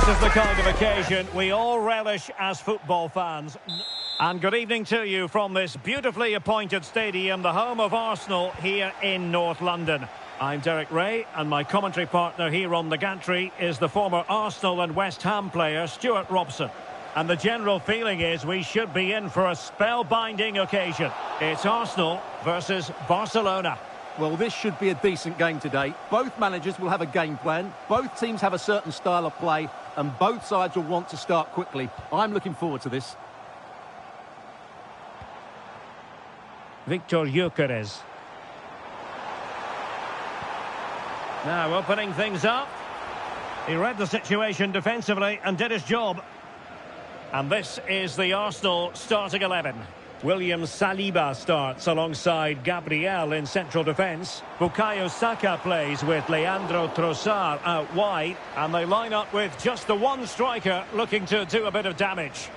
This is the kind of occasion we all relish as football fans. And good evening to you from this beautifully appointed stadium, the home of Arsenal here in North London. I'm Derek Ray, and my commentary partner here on the gantry is the former Arsenal and West Ham player Stuart Robson. And the general feeling is we should be in for a spellbinding occasion. It's Arsenal versus Barcelona. Well, this should be a decent game today. Both managers will have a game plan. Both teams have a certain style of play, and both sides will want to start quickly. I'm looking forward to this. Victor Gyökeres. Now opening things up. He read the situation defensively and did his job. And this is the Arsenal starting 11. William Saliba starts alongside Gabriel in central defence. Bukayo Saka plays with Leandro Trossard out wide. And they line up with just the one striker looking to do a bit of damage.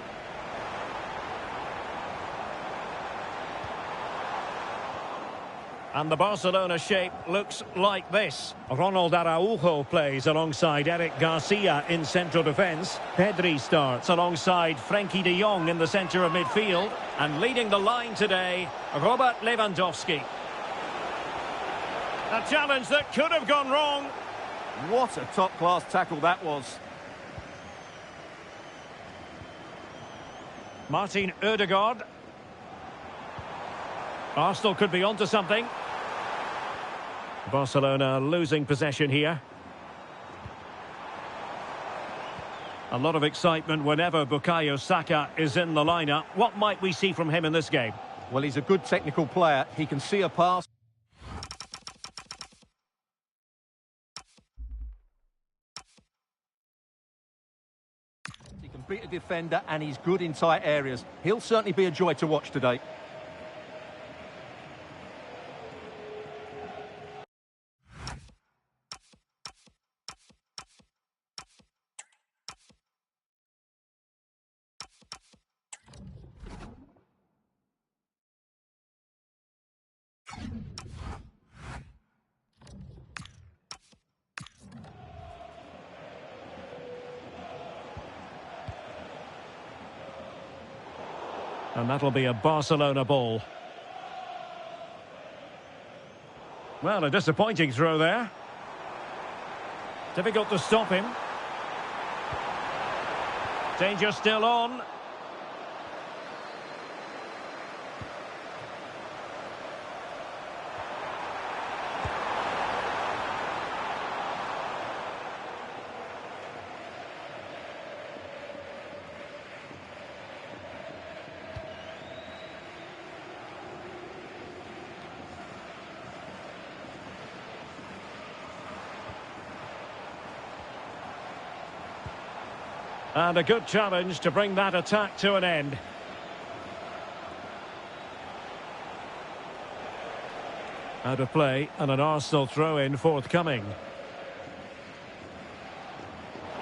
And the Barcelona shape looks like this. Ronald Araujo plays alongside Eric Garcia in central defence. Pedri starts alongside Frenkie de Jong in the centre of midfield. And leading the line today, Robert Lewandowski. A challenge that could have gone wrong. What a top-class tackle that was. Martin Ødegaard. Arsenal could be onto something. Barcelona losing possession here. A lot of excitement whenever Bukayo Saka is in the lineup. What might we see from him in this game? Well, he's a good technical player. He can see a pass. He can beat a defender, and he's good in tight areas. He'll certainly be a joy to watch today. And that'll be a Barcelona ball. Well, a disappointing throw there. Difficult to stop him. Danger still on. And a good challenge to bring that attack to an end. Out of play and an Arsenal throw-in forthcoming.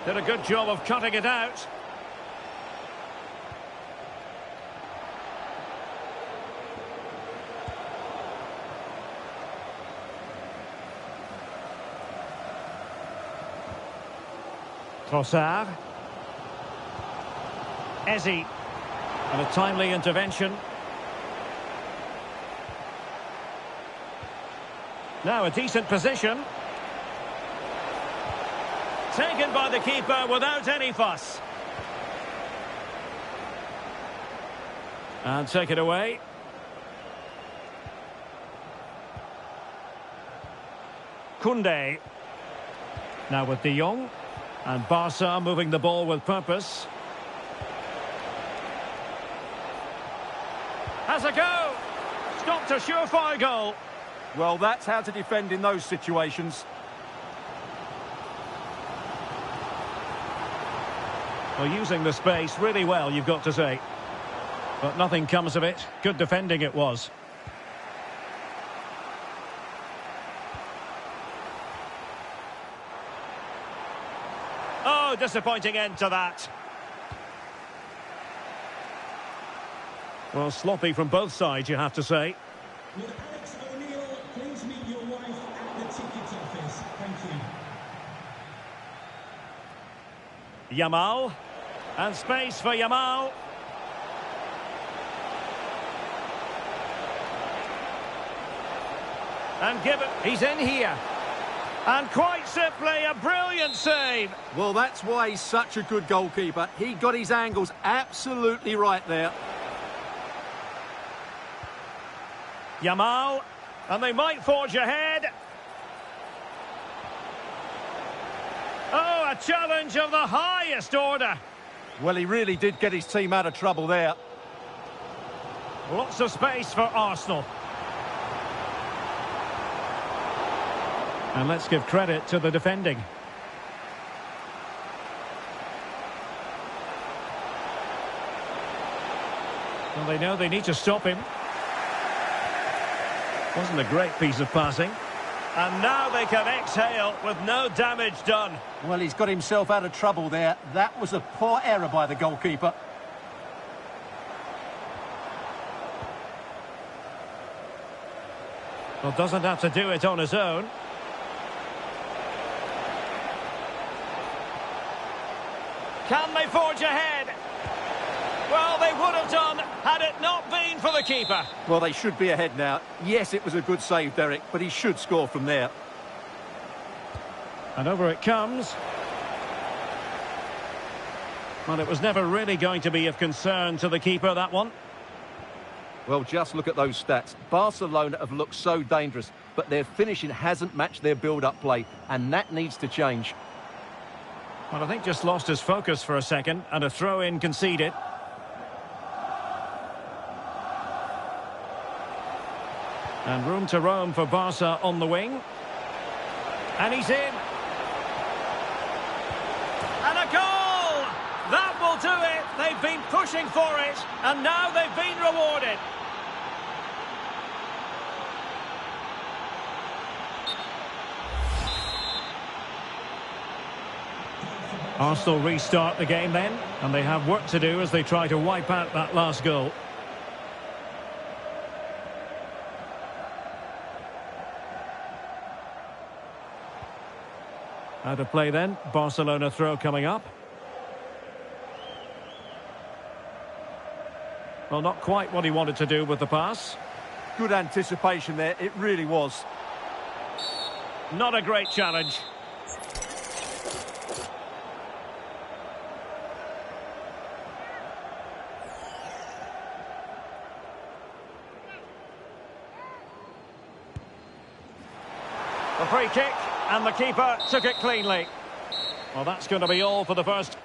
Did a good job of cutting it out. Trossard. Eze, and a timely intervention. Now a decent position. Taken by the keeper without any fuss. And take it away. Koundé. Now with de Jong. And Barca moving the ball with purpose. Has a go! Stopped a surefire goal. Well, that's how to defend in those situations. Well, using the space really well, you've got to say. But nothing comes of it. Good defending it was. Oh, disappointing end to that. Well, sloppy from both sides, you have to say. Would Alex O'Neill please meet your wife at the ticket office? Thank you. Yamal. And space for Yamal. And give it. He's in here. And quite simply, a brilliant save. Well, that's why he's such a good goalkeeper. He got his angles absolutely right there. Yamal. And they might forge ahead. Oh, a challenge of the highest order. Well, he really did get his team out of trouble there. Lots of space for Arsenal. And let's give credit to the defending. Well, they know they need to stop him. Wasn't a great piece of passing. And now they can exhale with no damage done. Well, he's got himself out of trouble there. That was a poor error by the goalkeeper. Well, doesn't have to do it on his own. Can they forge ahead? Well, they would have done had it not been for the keeper. Well, they should be ahead now. Yes, it was a good save, Derek, but he should score from there. And over it comes. Well, it was never really going to be of concern to the keeper, that one. Well, just look at those stats. Barcelona have looked so dangerous, but their finishing hasn't matched their build-up play, and that needs to change. Well, I think just lost his focus for a second, and a throw-in conceded. And room to roam for Barca on the wing. And he's in. And a goal! That will do it. They've been pushing for it, and now they've been rewarded. Arsenal restart the game then, and they have work to do as they try to wipe out that last goal. Out of play then, Barcelona throw coming up. Well, not quite what he wanted to do with the pass. Good anticipation there, it really was. Not a great challenge. The free kick, and the keeper took it cleanly. Well, that's going to be all for the first.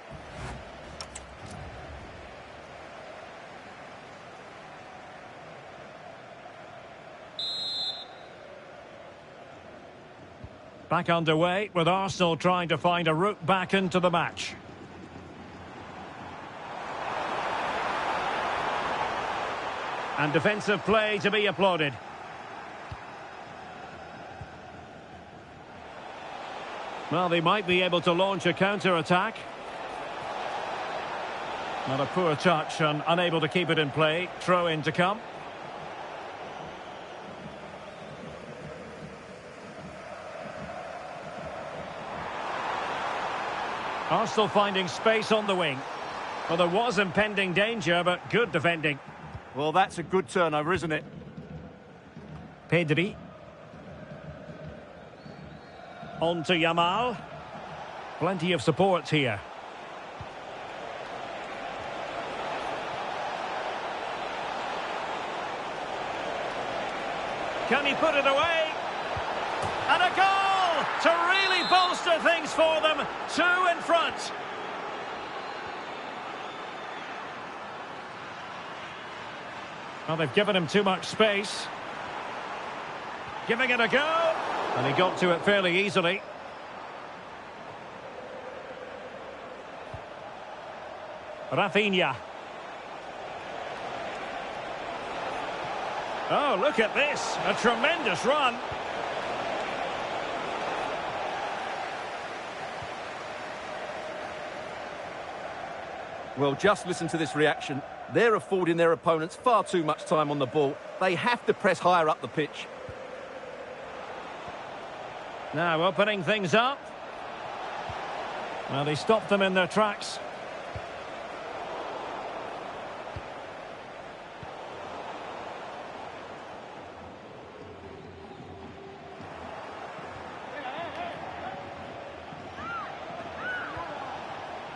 Back underway with Arsenal trying to find a route back into the match. And defensive play to be applauded. Well, they might be able to launch a counter-attack. Not a poor touch and unable to keep it in play. Throw in to come. Arsenal finding space on the wing. Well, there was impending danger, but good defending. Well, that's a good turnover, isn't it? Pedri. On to Yamal. Plenty of support here. Can he put it away? And a goal to really bolster things for them. 2 in front. Well, they've given him too much space. Giving it a go. And he got to it fairly easily. Rafinha. Oh, look at this. A tremendous run. Well, just listen to this reaction. They're affording their opponents far too much time on the ball. They have to press higher up the pitch. Now opening things up. Well, they stopped them in their tracks.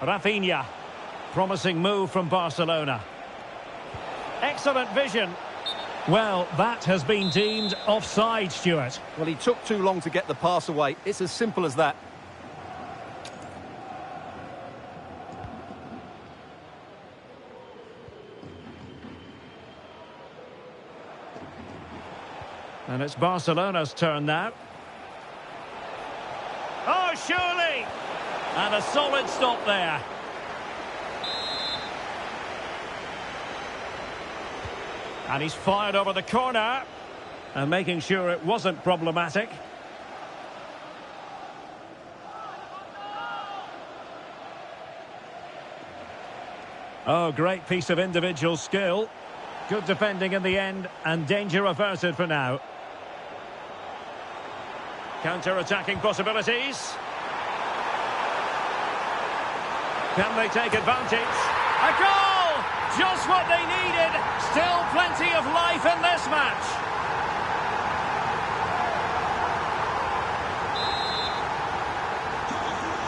Rafinha. Promising move from Barcelona. Excellent vision. Well, that has been deemed offside, Stuart. Well, he took too long to get the pass away. It's as simple as that. And it's Barcelona's turn now. Oh, surely! And a solid stop there. And he's fired over the corner. And making sure it wasn't problematic. Oh, great piece of individual skill. Good defending in the end, and danger averted for now. Counter-attacking possibilities. Can they take advantage? A goal! Just what they needed. Still plenty of life in this match.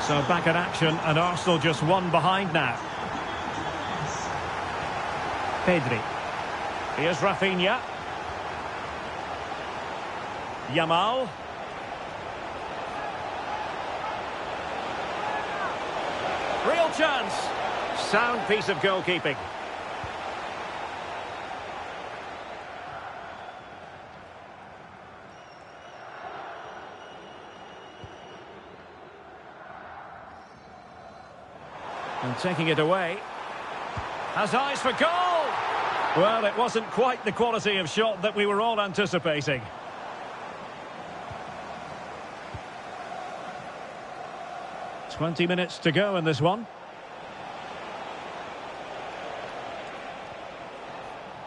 So back in action, and Arsenal just one behind now. Pedri. Here's Rafinha. Yamal. Real chance. Sound piece of goalkeeping. And taking it away. Has eyes for goal. Well, it wasn't quite the quality of shot that we were all anticipating. "20 minutes to go in this one.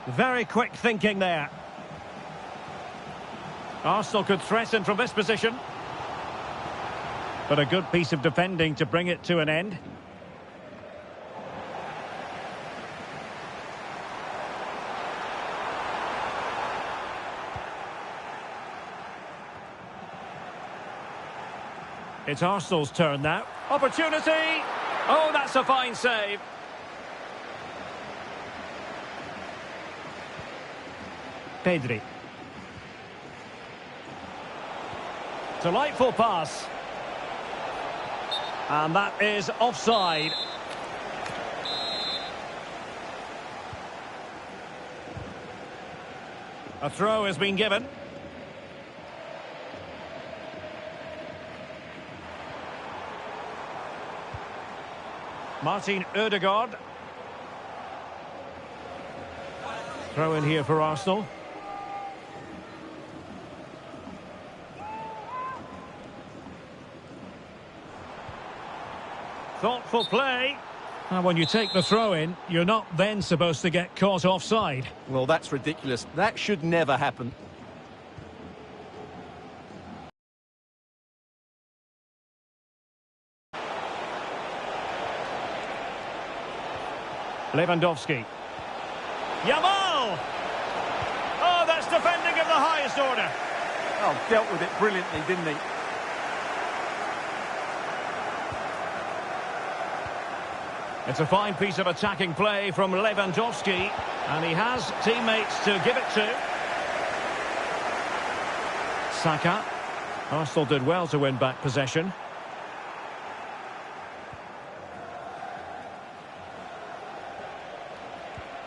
Very quick thinking there. Arsenal could threaten from this position. But a good piece of defending to bring it to an end. It's Arsenal's turn now. Opportunity! Oh, that's a fine save. Pedri. Delightful pass. And that is offside. A throw has been given. Martin Ødegaard. Throw in here for Arsenal. Thoughtful play. And when you take the throw in, you're not then supposed to get caught offside. Well, that's ridiculous. That should never happen. Lewandowski. Yamal! Oh, that's defending of the highest order. Oh, dealt with it brilliantly, didn't he? It's a fine piece of attacking play from Lewandowski, and he has teammates to give it to. Saka. Arsenal did well to win back possession.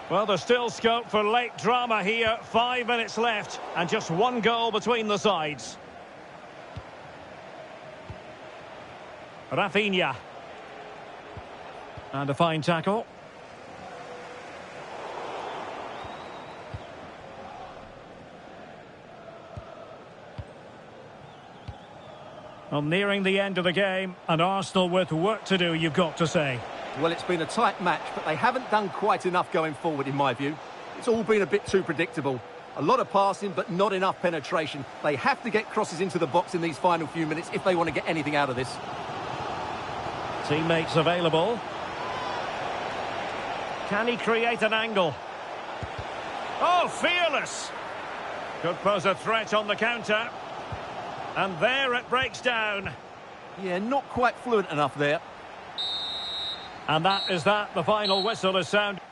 Well, there's still scope for late drama here. 5 minutes left, and just one goal between the sides. Rafinha. And a fine tackle. Well, nearing the end of the game, and Arsenal with work to do, you've got to say. Well, it's been a tight match, but they haven't done quite enough going forward, in my view. It's all been a bit too predictable. A lot of passing, but not enough penetration. They have to get crosses into the box in these final few minutes if they want to get anything out of this. Teammates available. Can he create an angle? Oh, fearless! Could pose a threat on the counter. And there it breaks down. Yeah, not quite fluent enough there. And that is that. The final whistle is sounded.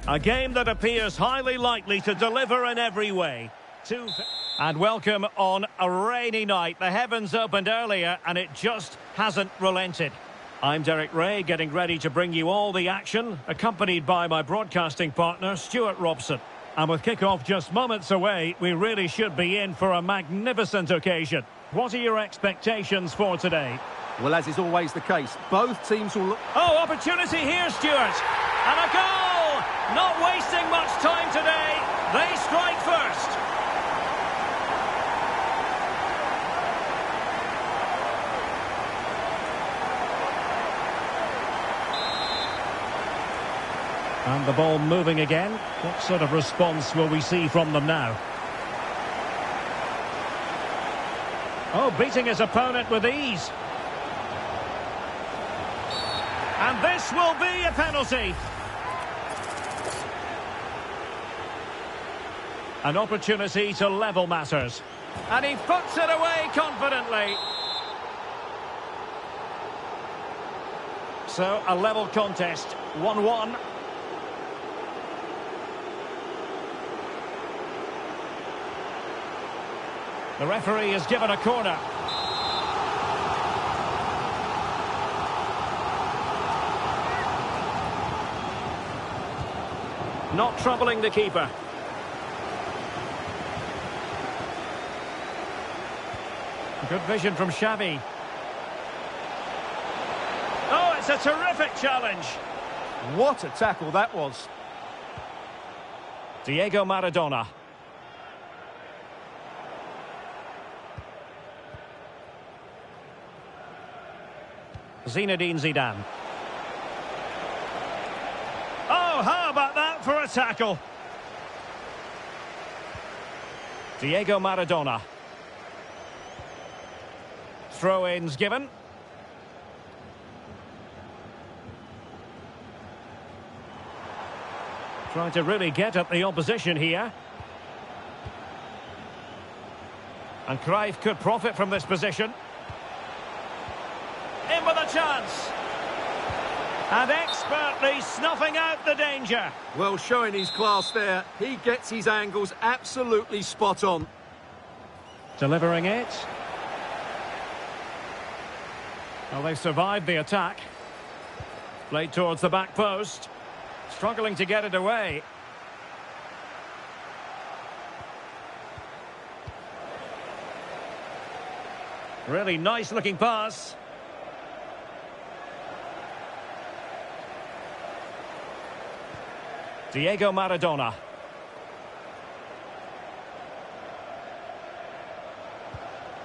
A game that appears highly likely to deliver in every way. And welcome on a rainy night. The heavens opened earlier and it just hasn't relented. I'm Derek Ray, getting ready to bring you all the action, accompanied by my broadcasting partner, Stuart Robson. And with kick-off just moments away, we really should be in for a magnificent occasion. What are your expectations for today? Well, as is always the case, both teams will look... Oh, opportunity here, Stuart. And a goal! Not wasting much time today. They strike first. And the ball moving again. What sort of response will we see from them now? Oh, beating his opponent with ease. And this will be a penalty. An opportunity to level matters. And he puts it away confidently. So, a level contest. 1-1. The referee has given a corner. Not troubling the keeper. Good vision from Xavi. Oh, it's a terrific challenge. What a tackle that was. Diego Maradona. Zinedine Zidane. Oh, how about that for a tackle? Diego Maradona. Throw-ins given. Trying to really get at the opposition here. And Cruyff could profit from this position. In with a chance. And expertly snuffing out the danger. Well, showing his class there. He gets his angles absolutely spot on. Delivering it. Well, they survived the attack. Played towards the back post. Struggling to get it away. Really nice looking pass. Diego Maradona.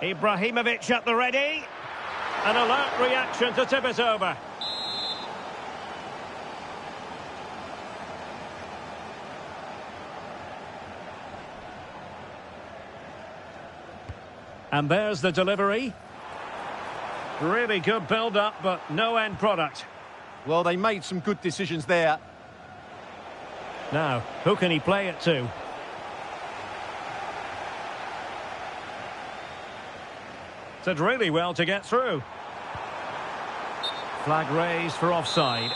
Ibrahimovic at the ready. An alert reaction to tip it over. And there's the delivery. Really good build-up, but no end product. Well, they made some good decisions there. Now, who can he play it to? Did really well to get through. Flag raised for offside.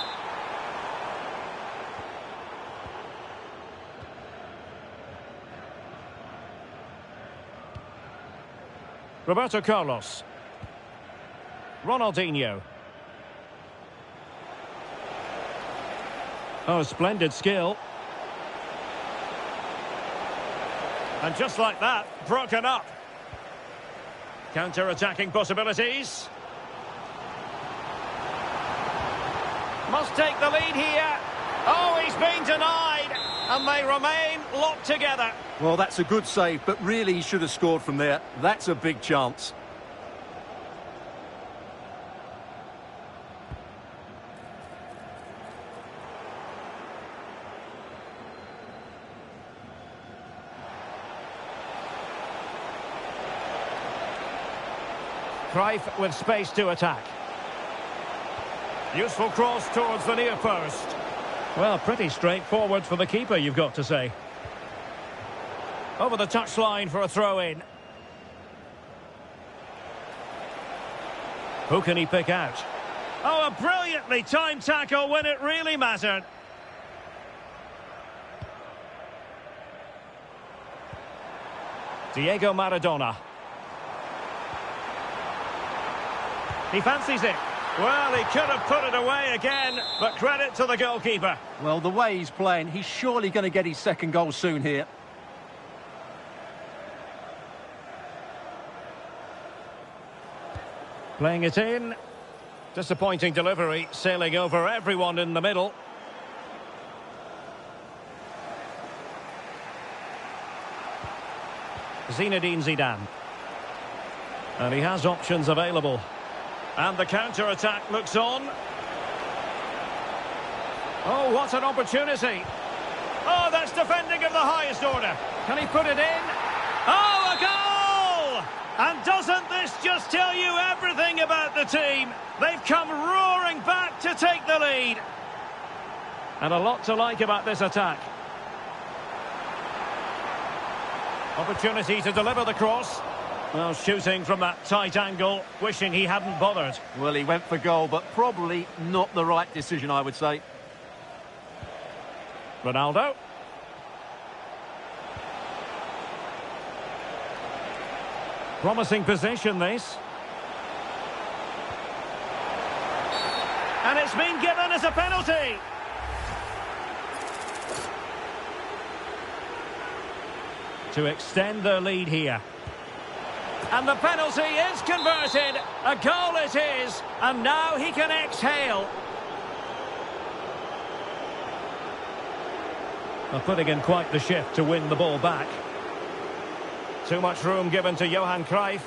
Roberto Carlos. Ronaldinho. Oh, splendid skill. And just like that, broken up. Counter-attacking possibilities. Must take the lead here. Oh, he's been denied. And they remain locked together. Well, that's a good save, but really he should have scored from there. That's a big chance. Cruyff with space to attack. Useful cross towards the near post. Well, pretty straightforward for the keeper, you've got to say. Over the touchline for a throw-in. Who can he pick out? Oh, a brilliantly timed tackle when it really mattered. Diego Maradona. He fancies it. Well, he could have put it away again, but credit to the goalkeeper. Well, the way he's playing, he's surely going to get his second goal soon here. Playing it in. Disappointing delivery, sailing over everyone in the middle. Zinedine Zidane. And he has options available. And the counter-attack looks on. Oh, what an opportunity. Oh, that's defending of the highest order. Can he put it in? Oh, a goal! And doesn't this just tell you everything about the team? They've come roaring back to take the lead. And a lot to like about this attack. Opportunity to deliver the cross. Well, shooting from that tight angle, wishing he hadn't bothered. Well, he went for goal, but probably not the right decision, I would say. Ronaldo. Promising position, this. And it's been given as a penalty. To extend their lead here. And the penalty is converted. A goal it is. And now he can exhale. Well, putting in quite the shift to win the ball back. Too much room given to Johan Cruyff.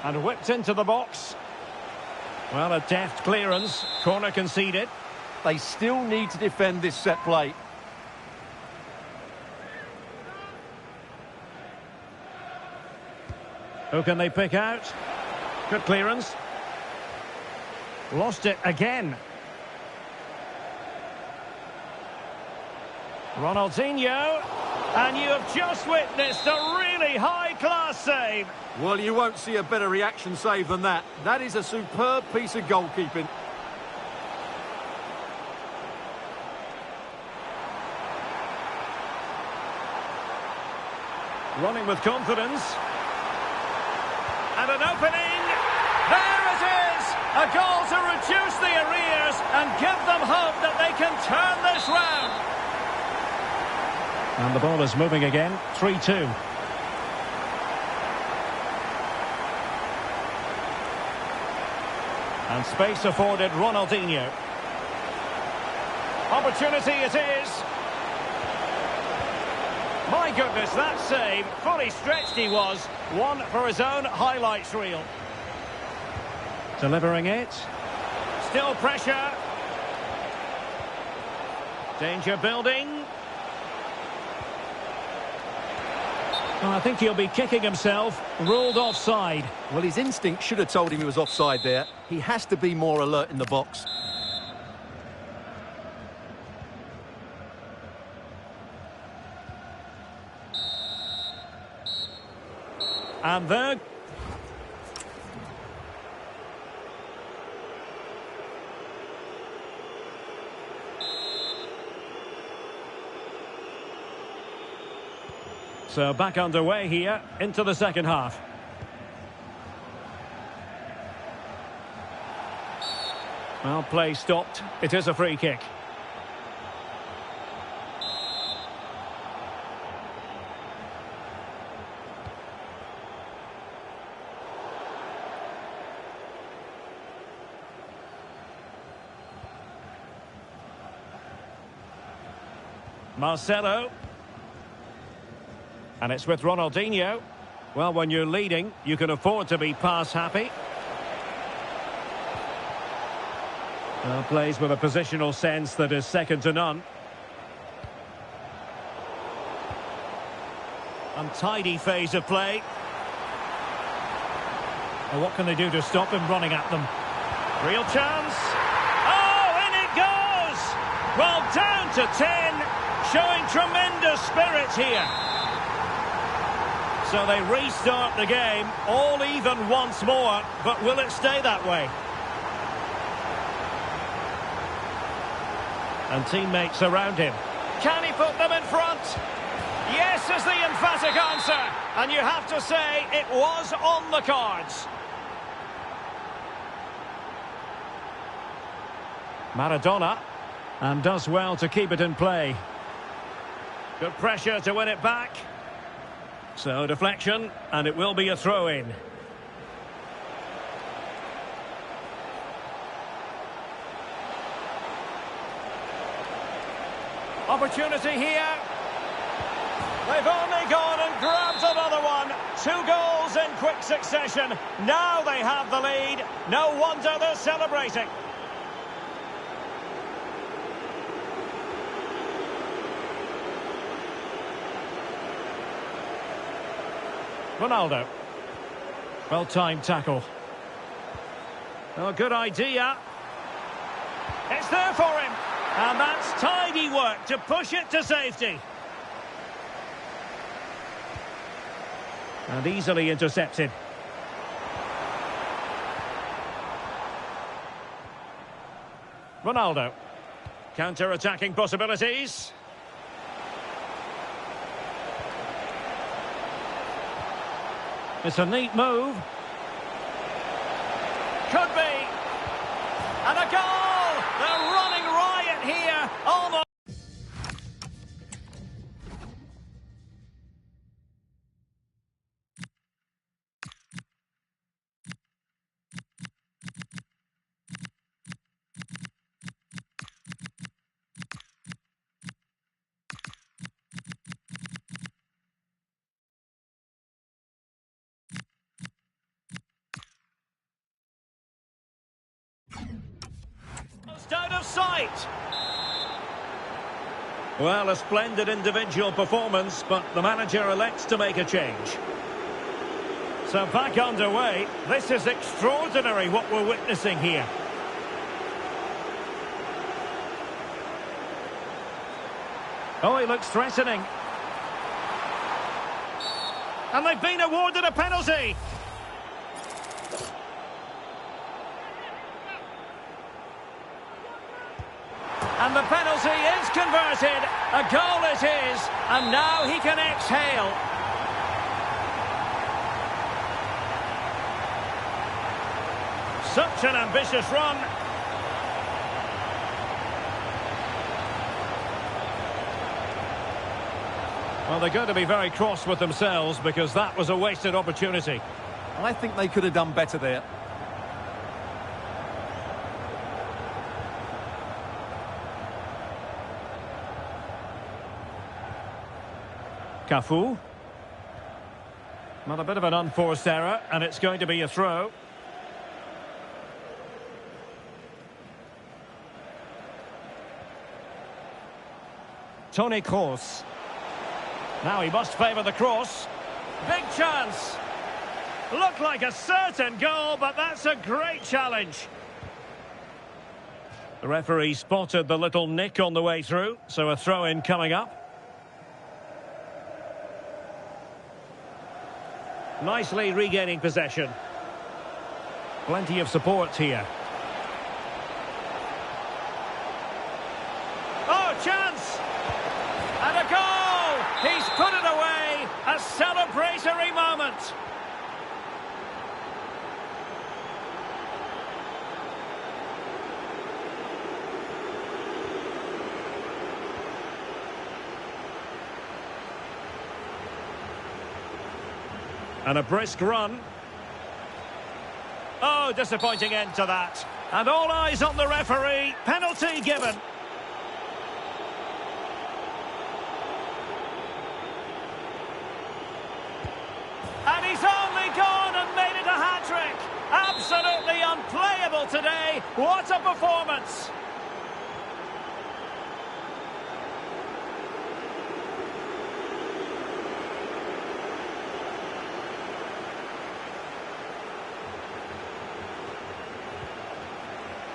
And whipped into the box. Well, a deft clearance. Corner conceded. They still need to defend this set play. Who can they pick out? Good clearance. Lost it again. Ronaldinho. And you have just witnessed a really high-class save. Well, you won't see a better reaction save than that. That is a superb piece of goalkeeping. Running with confidence. And an opening. There it is! A goal to reduce the arrears and give them hope that they can turn this round. And the ball is moving again. 3-2. And space afforded Ronaldinho. Opportunity it is. My goodness, that save. Fully stretched he was. One for his own highlights reel. Delivering it. Still pressure. Danger building. Well, I think he'll be kicking himself. Ruled offside. Well, his instinct should have told him he was offside there. He has to be more alert in the box. And there... So back underway here into the second half. Well, play stopped. It is a free kick. Marcelo. And it's with Ronaldinho. Well, when you're leading, you can afford to be pass happy. Well, plays with a positional sense that is second to none. Untidy phase of play. Well, what can they do to stop him running at them? Real chance. Oh, in it goes! Well, down to 10, showing tremendous spirit here. So they restart the game, all even once more, but will it stay that way? And teammates around him. Can he put them in front? Yes is the emphatic answer. And you have to say it was on the cards. Maradona. And does well to keep it in play. Good pressure to win it back. So deflection, and it will be a throw-in. Opportunity here. They've only gone and grabbed another one. 2 goals in quick succession. Now they have the lead. No wonder they're celebrating. Ronaldo. Well-timed tackle. Oh, good idea. It's there for him. And that's tidy work to push it to safety. And easily intercepted. Ronaldo. Counter-attacking possibilities. It's a neat move. Could be. And a goal! They're running riot here. Almost. Out of sight. Well, a splendid individual performance, but the manager elects to make a change. So back underway. This is extraordinary what we're witnessing here. Oh, he looks threatening. And they've been awarded a penalty. And the penalty is converted. A goal it is. And now he can exhale. Such an ambitious run. Well, they're going to be very cross with themselves because that was a wasted opportunity. I think they could have done better there. Cafu. Not a bit of an unforced error, and it's going to be a throw. Toni Kroos. Now he must favour the cross. Big chance. Looked like a certain goal, but that's a great challenge. The referee spotted the little nick on the way through, so a throw-in coming up. Nicely regaining possession. Plenty of support here. Oh, chance! And a goal! He's put it away! A celebratory moment! And a brisk run. Oh, disappointing end to that. And all eyes on the referee. Penalty given. And he's only gone and made it a hat-trick. Absolutely unplayable today. What a performance.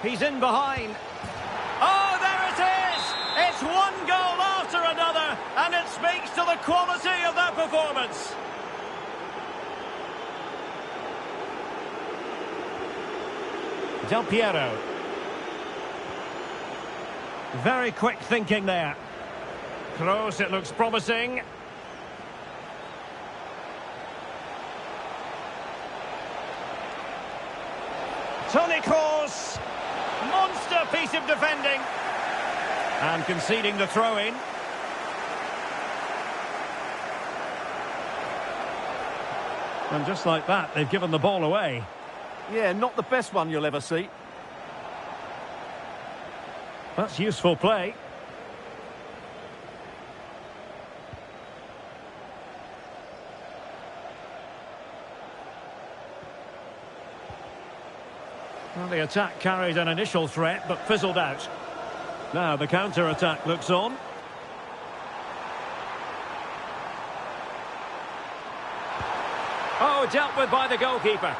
He's in behind. Oh, there it is! It's one goal after another, and it speaks to the quality of that performance. Del Piero. Very quick thinking there. Kroos, it looks promising. Toni Kroos. Monster piece of defending. And conceding the throw-in. And just like that, they've given the ball away. Yeah, not the best one you'll ever see. That's useful play. Well, the attack carried an initial threat, but fizzled out. Now the counter-attack looks on. Oh, dealt with by the goalkeeper.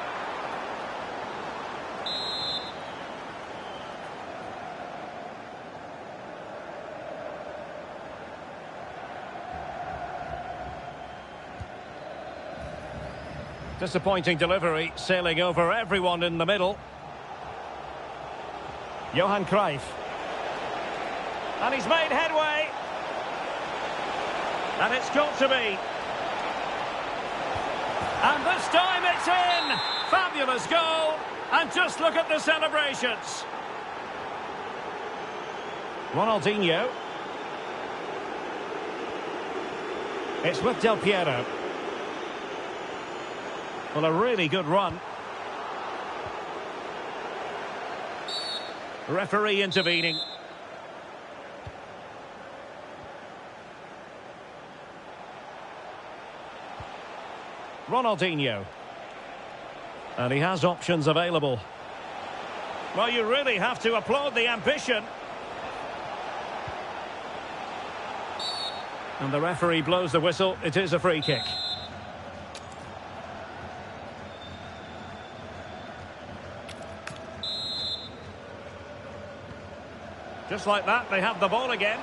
Disappointing delivery, sailing over everyone in the middle. Johan Cruyff. And he's made headway. And it's got to be. And this time it's in! Fabulous goal! And just look at the celebrations. Ronaldinho. It's with Del Piero. Well, a really good run. Referee intervening. Ronaldinho. And he has options available. Well, you really have to applaud the ambition. And the referee blows the whistle. It is a free kick. Just like that, they have the ball again.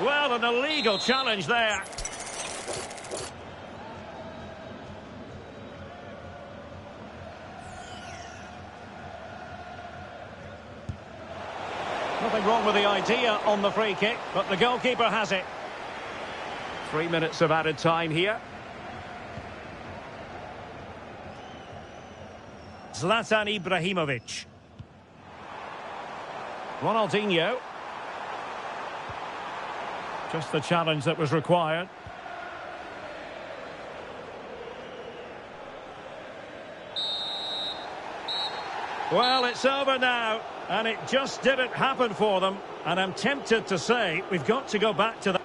Well, an illegal challenge there. Nothing wrong with the idea on the free kick, but the goalkeeper has it. 3 minutes of added time here. Zlatan Ibrahimovic. Ronaldinho. Just the challenge that was required. Well, it's over now, and it just didn't happen for them. And I'm tempted to say we've got to go back to that.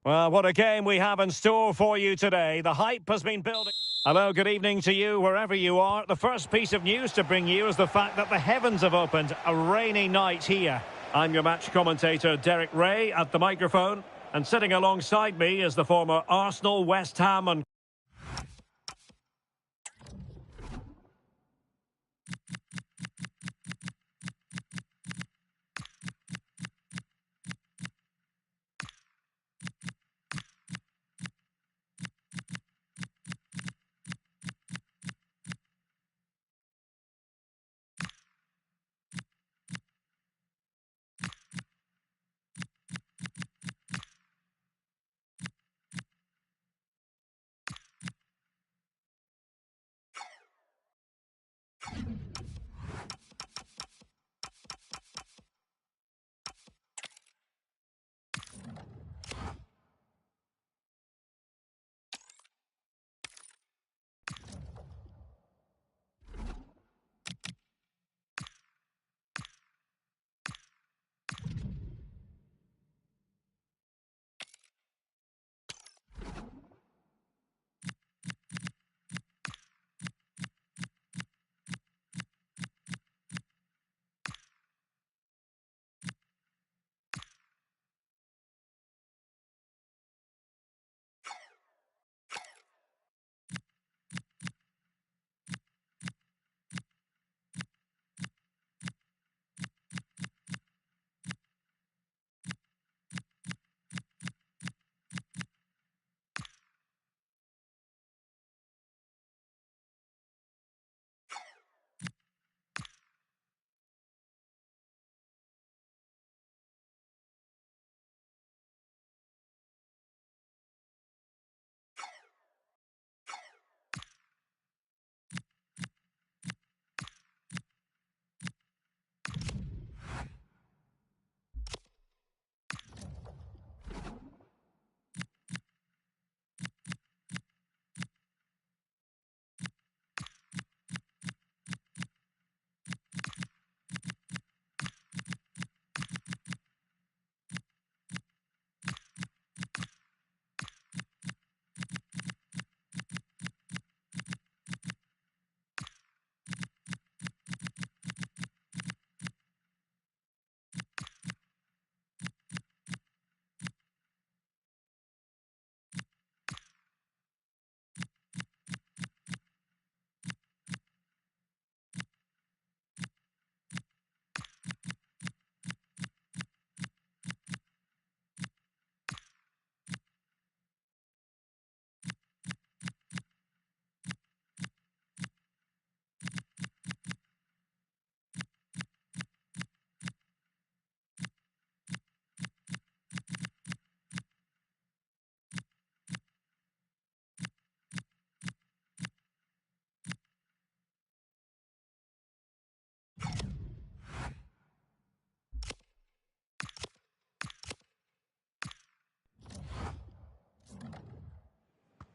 Well, what a game we have in store for you today. The hype has been building. Hello, good evening to you wherever you are. The first piece of news to bring you is the fact that the heavens have opened. A rainy night here. I'm your match commentator, Derek Ray, at the microphone. And sitting alongside me is the former Arsenal, West Ham and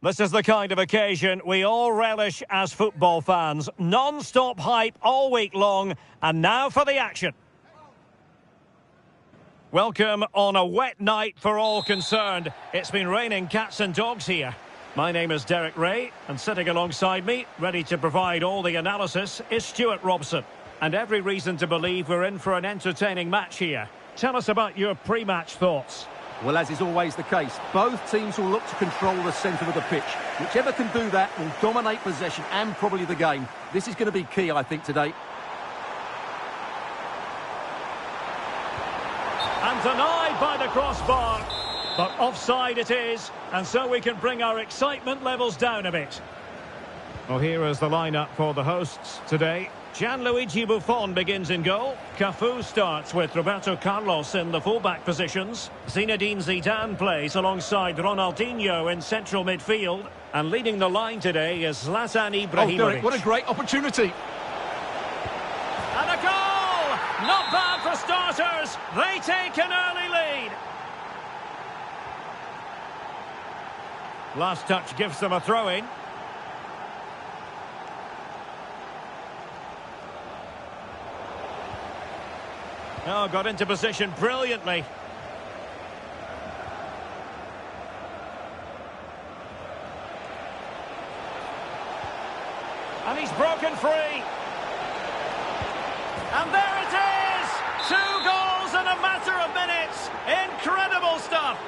this is the kind of occasion we all relish as football fans. Non-stop hype all week long, and now for the action. Welcome on a wet night for all concerned. It's been raining cats and dogs here. My name is Derek Ray, and sitting alongside me, ready to provide all the analysis, is Stuart Robson. And every reason to believe we're in for an entertaining match here. Tell us about your pre-match thoughts. Well, as is always the case, both teams will look to control the centre of the pitch. Whichever can do that will dominate possession and probably the game. This is going to be key, I think, today. And denied by the crossbar. But offside it is, and so we can bring our excitement levels down a bit. Well, here is the lineup for the hosts today. Gianluigi Buffon begins in goal. Cafu starts with Roberto Carlos in the fullback positions. Zinedine Zidane plays alongside Ronaldinho in central midfield. And leading the line today is Zlatan Ibrahimovic. Oh, Derek, what a great opportunity. And a goal! Not bad for starters. They take an early lead. Last touch gives them a throw-in. Oh, got into position brilliantly. And he's broken free. And there it is! 2 goals in a matter of minutes. Incredible stuff.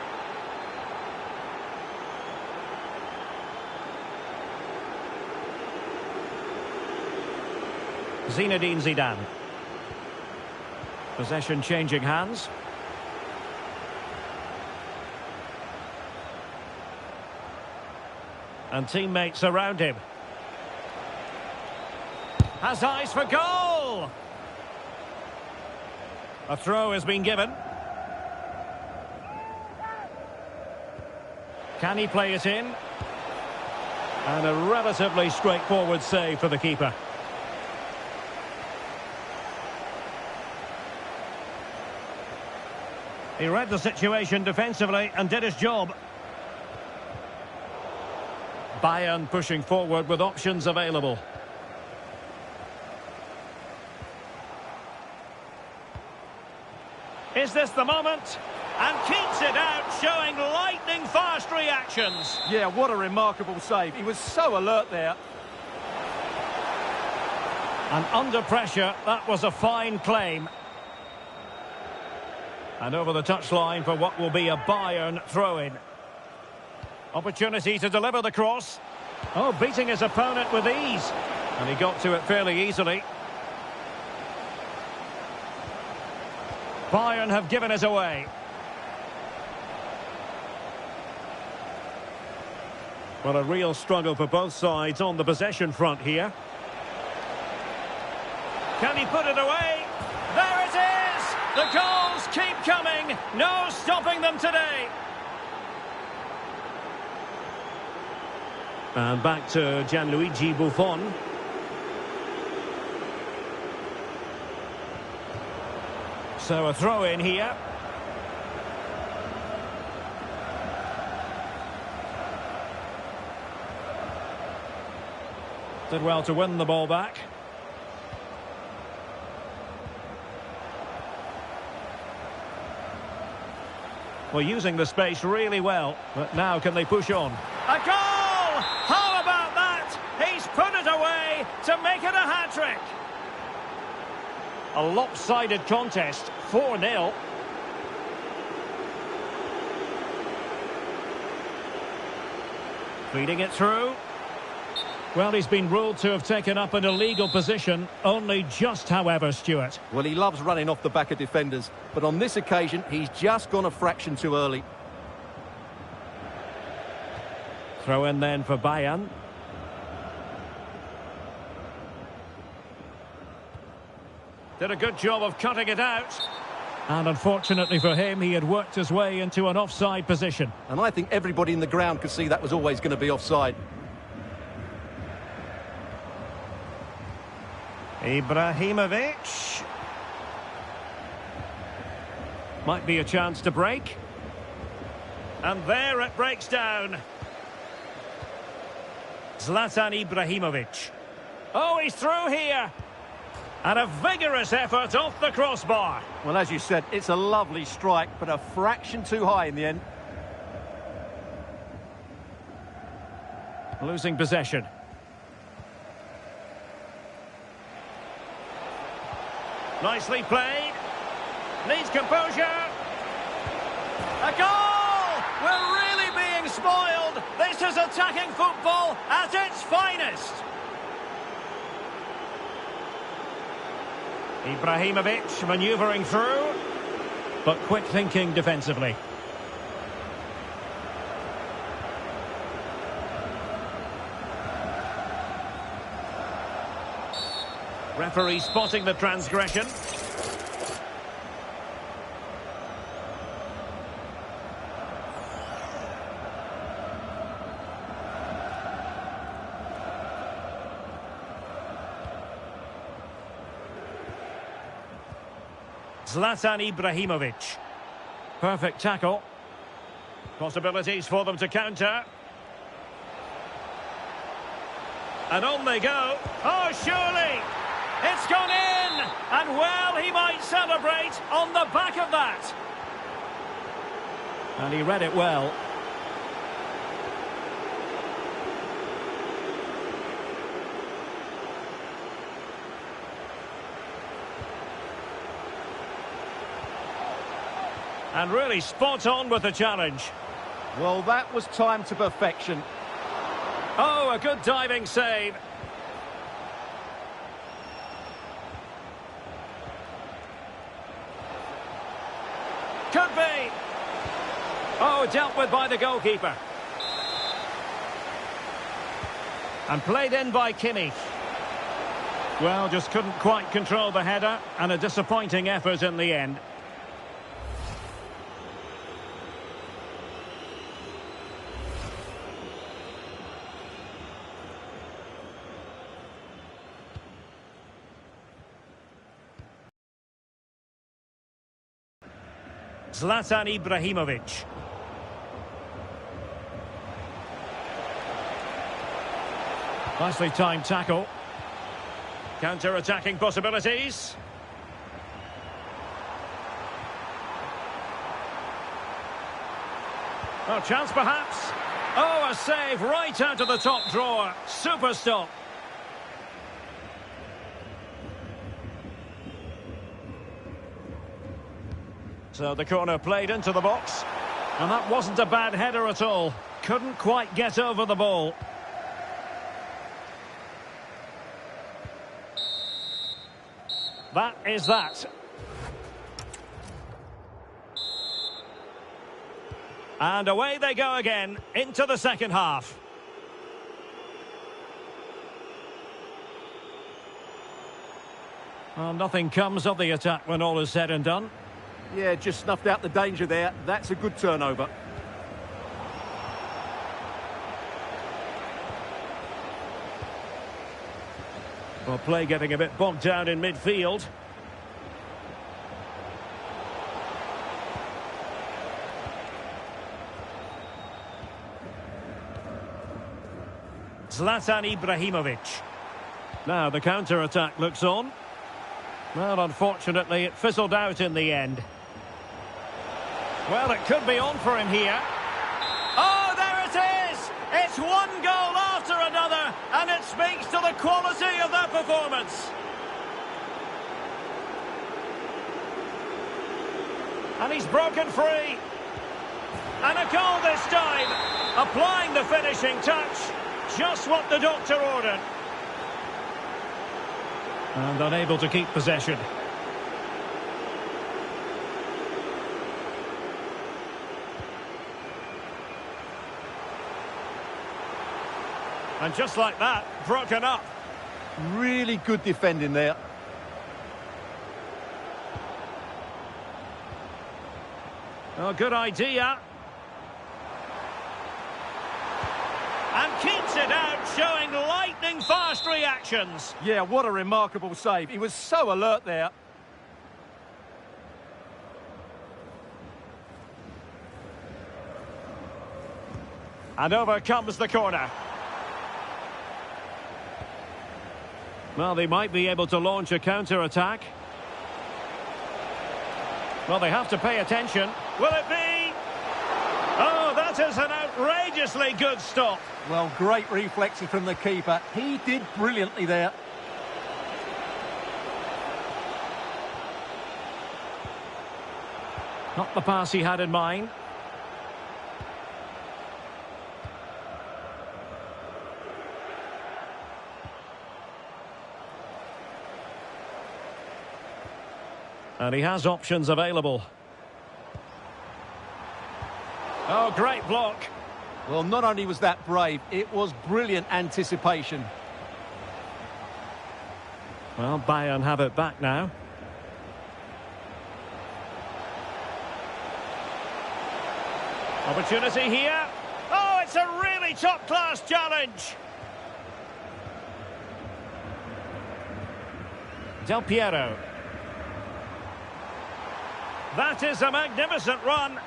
Zinedine Zidane. Possession changing hands. And teammates around him. Has eyes for goal! A throw has been given. Can he play it in? And a relatively straightforward save for the keeper. He read the situation defensively and did his job. Bayern pushing forward with options available. Is this the moment? And keeps it out, showing lightning-fast reactions. Yeah, what a remarkable save. He was so alert there. And under pressure, that was a fine claim. And over the touchline for what will be a Bayern throw-in. Opportunity to deliver the cross. Oh, beating his opponent with ease. And he got to it fairly easily. Bayern have given it away. Well, a real struggle for both sides on the possession front here. Can he put it away? There it is! The goals keep coming. No stopping them today. And back to Gianluigi Buffon. So a throw in here. Did well to win the ball back. Well, using the space really well. But now can they push on? A goal! How about that? He's put it away to make it a hat-trick. A lopsided contest, 4-0. Feeding it through. Well, he's been ruled to have taken up an illegal position, only just, however, Stuart. Well, he loves running off the back of defenders, but on this occasion, he's just gone a fraction too early. Throw in then for Bayern. Did a good job of cutting it out. And unfortunately for him, he had worked his way into an offside position. And I think everybody in the ground could see that was always going to be offside. Ibrahimovic. Might be a chance to break. And there it breaks down. Zlatan Ibrahimovic. Oh, he's through here. And a vigorous effort off the crossbar. Well, as you said, it's a lovely strike, but a fraction too high in the end. Losing possession. Nicely played. Needs composure. A goal! We're really being spoiled. This is attacking football at its finest. Ibrahimovic manoeuvring through, but quick thinking defensively. Referee spotting the transgression. Zlatan Ibrahimovic. Perfect tackle. Possibilities for them to counter. And on they go. Oh, surely! It's gone in! And well, he might celebrate on the back of that. And he read it well. And really spot on with the challenge. Well, that was timed to perfection. Oh, a good diving save. Could be. Oh, dealt with by the goalkeeper. And played in by Kimmich. Well, just couldn't quite control the header, and a disappointing effort in the end. Zlatan Ibrahimovic. Nicely timed tackle. Counter-attacking possibilities. Oh, chance perhaps. Oh, a save right out of the top drawer. Super stop. So the corner played into the box. And that wasn't a bad header at all. Couldn't quite get over the ball. That is that. And away they go again into the second half. Well, nothing comes of the attack when all is said and done. Yeah, just snuffed out the danger there. That's a good turnover. Well, play getting a bit bogged down in midfield. Zlatan Ibrahimovic. Now the counter-attack looks on. Well, unfortunately, it fizzled out in the end. Well, it could be on for him here. Oh, there it is! It's one goal after another, and it speaks to the quality of their performance. And he's broken free. And a goal this time. Applying the finishing touch. Just what the doctor ordered. And unable to keep possession. And just like that, broken up. Really good defending there. Oh, good idea. And keeps it out, showing lightning-fast reactions. Yeah, what a remarkable save. He was so alert there. And over comes the corner. Well, they might be able to launch a counter-attack. Well, they have to pay attention. Will it be? Oh, that is an outrageously good stop. Well, great reflexes from the keeper. He did brilliantly there. Not the pass he had in mind. And he has options available. Oh, great block. Well, not only was that brave, it was brilliant anticipation. Well, Bayern have it back now. Opportunity here. Oh, it's a really top-class challenge. Del Piero. That is a magnificent run.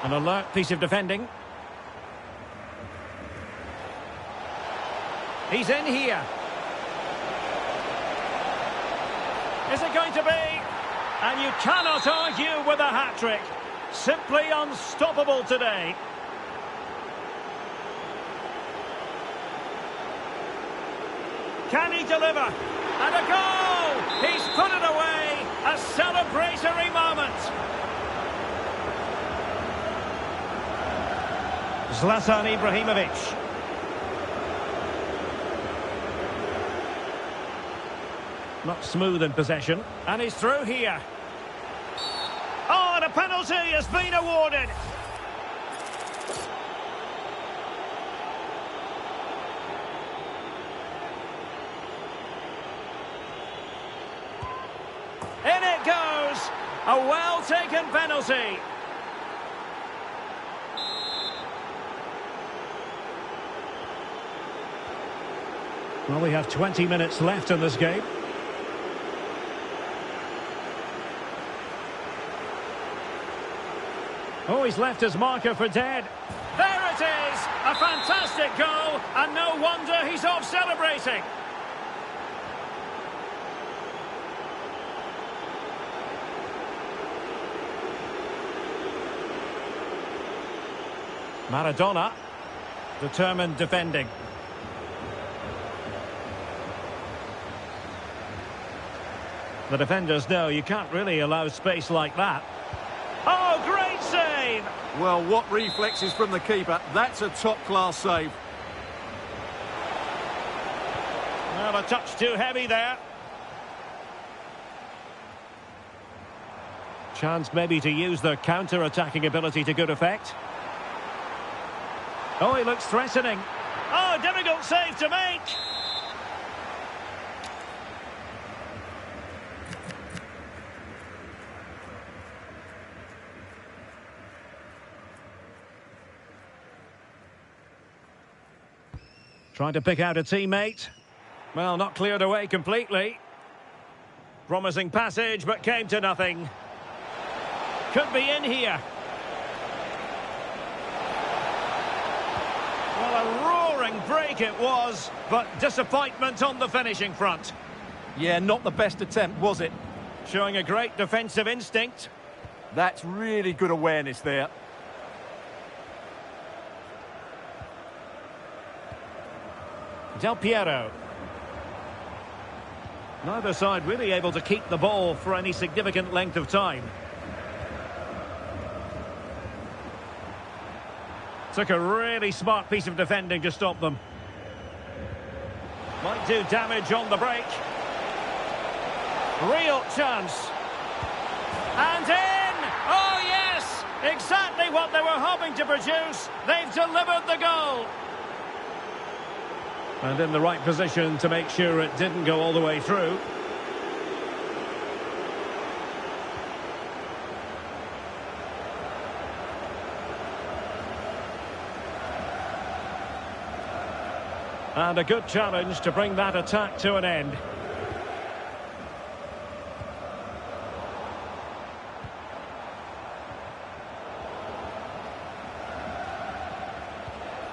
An alert piece of defending. He's in here. Is it going to be? And you cannot argue with a hat-trick. Simply unstoppable today. Can he deliver? And a goal! He's put it away. A celebratory moment. Zlatan Ibrahimovic. Not smooth in possession. And he's through here. Oh, and a penalty has been awarded. In it goes. A well-taken penalty. Well, we have 20 minutes left in this game. Oh, he's left his marker for dead. There it is! A fantastic goal, and no wonder he's off celebrating. Maradona, determined defending. The defenders know you can't really allow space like that. Oh, great save! Well, what reflexes from the keeper. That's a top-class save. Well, a touch too heavy there. Chance maybe to use their counter-attacking ability to good effect. Oh, he looks threatening. Oh, difficult save to make. Trying to pick out a teammate. Well, not cleared away completely. Promising passage, but came to nothing. Could be in here. Well, a roaring break it was, but disappointment on the finishing front. Yeah, not the best attempt, was it? Showing a great defensive instinct. That's really good awareness there. Del Piero. Neither side really able to keep the ball for any significant length of time. Took a really smart piece of defending to stop them. Might do damage on the break. Real chance. And in! Oh yes! Exactly what they were hoping to produce. They've delivered the goal. And in the right position to make sure it didn't go all the way through. And a good challenge to bring that attack to an end.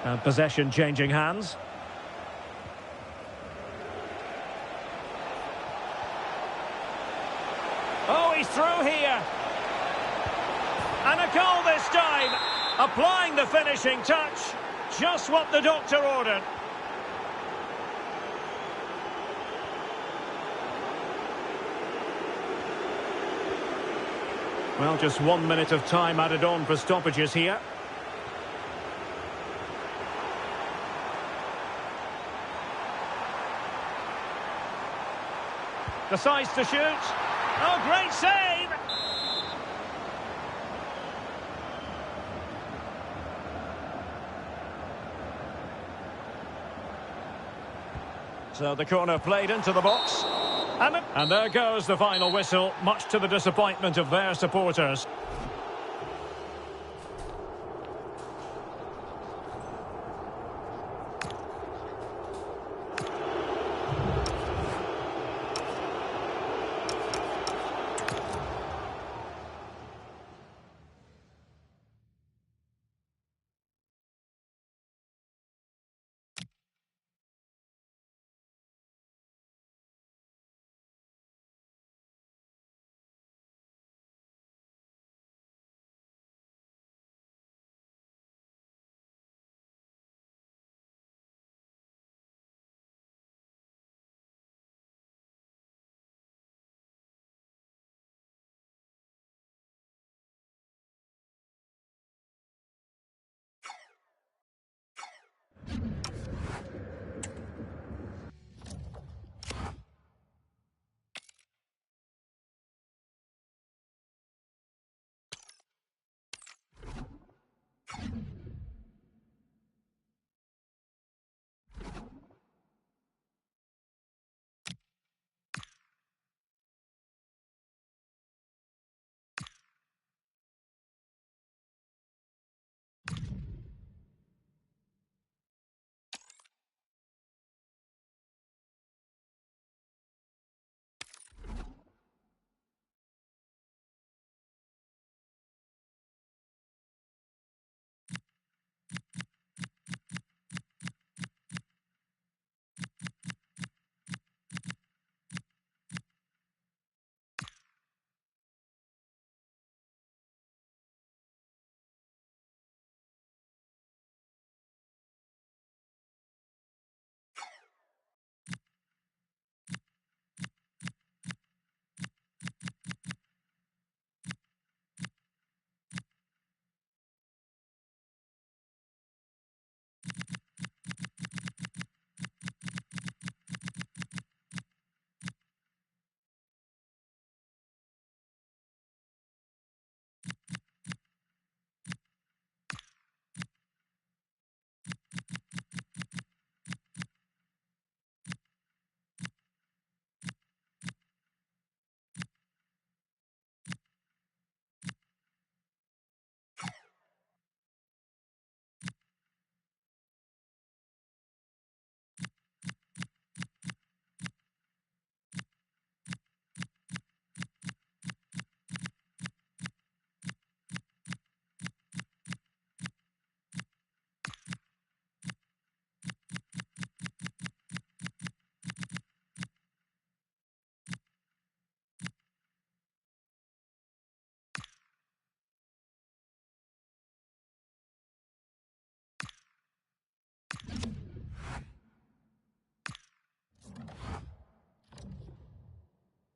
And possession changing hands. Oh, he's through here. And a goal this time. Applying the finishing touch. Just what the doctor ordered. Well, just 1 minute of time added on for stoppages here. Decides to shoot. Oh, great save! So the corner played into the box. And there goes the final whistle, much to the disappointment of their supporters.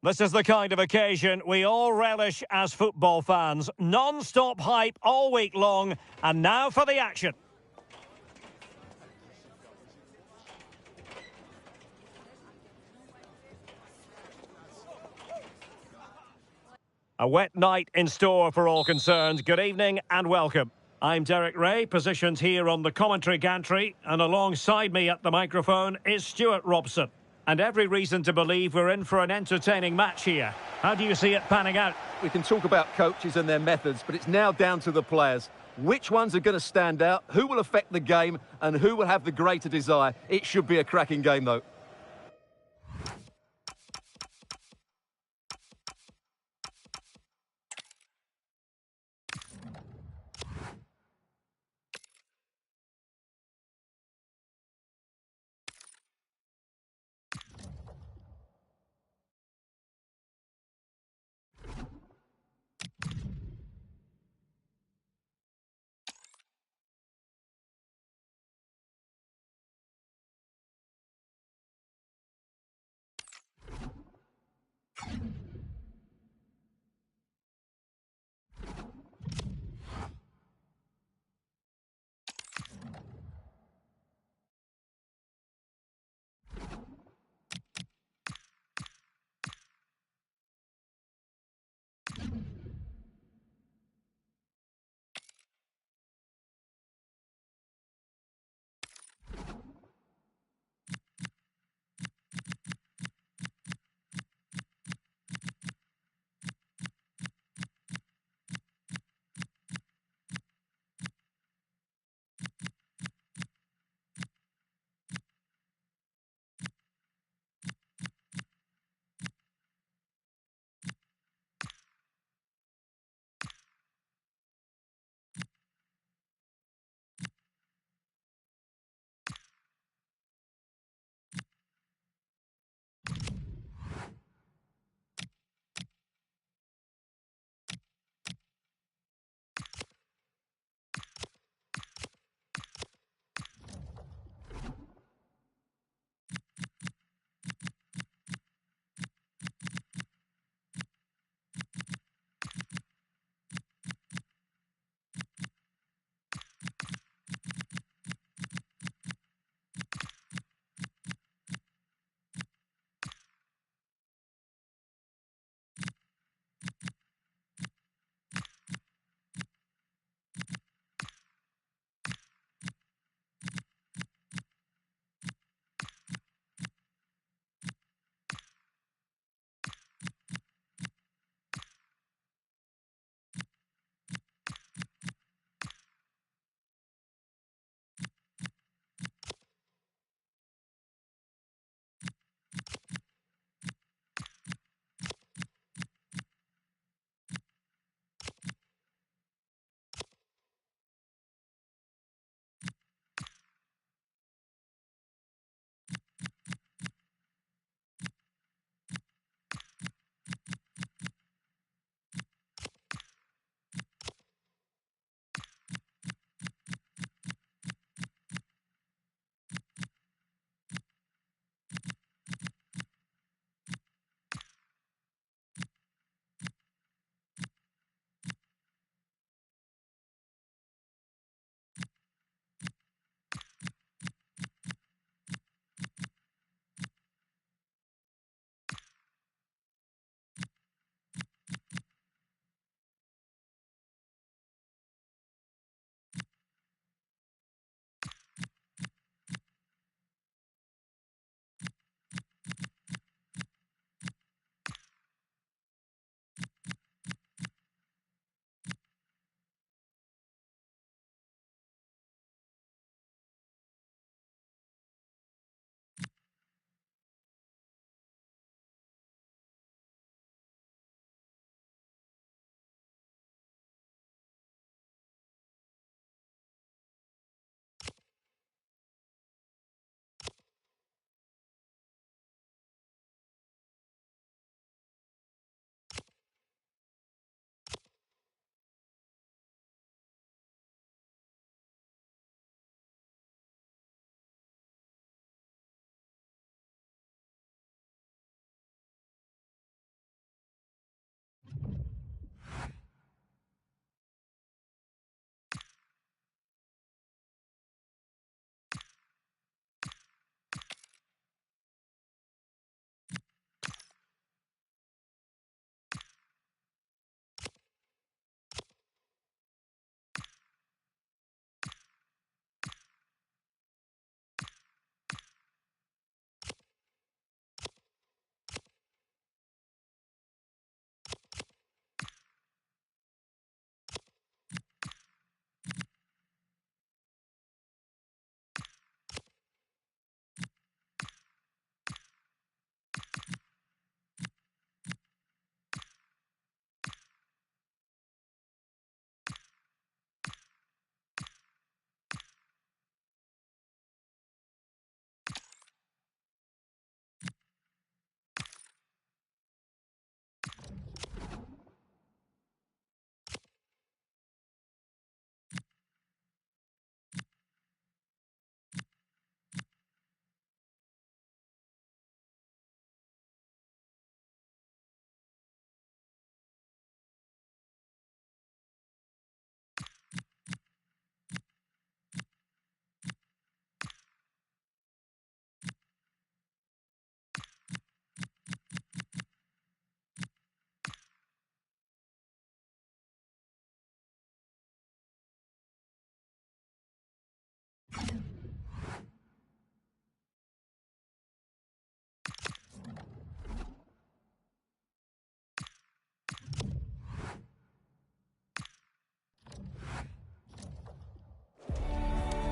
This is the kind of occasion we all relish as football fans. Non-stop hype all week long, and now for the action. A wet night in store for all concerned. Good evening and welcome. I'm Derek Ray, positioned here on the commentary gantry, and alongside me at the microphone is Stuart Robson. And every reason to believe we're in for an entertaining match here. How do you see it panning out? We can talk about coaches and their methods, but it's now down to the players. Which ones are going to stand out, who will affect the game, and who will have the greater desire? It should be a cracking game, though.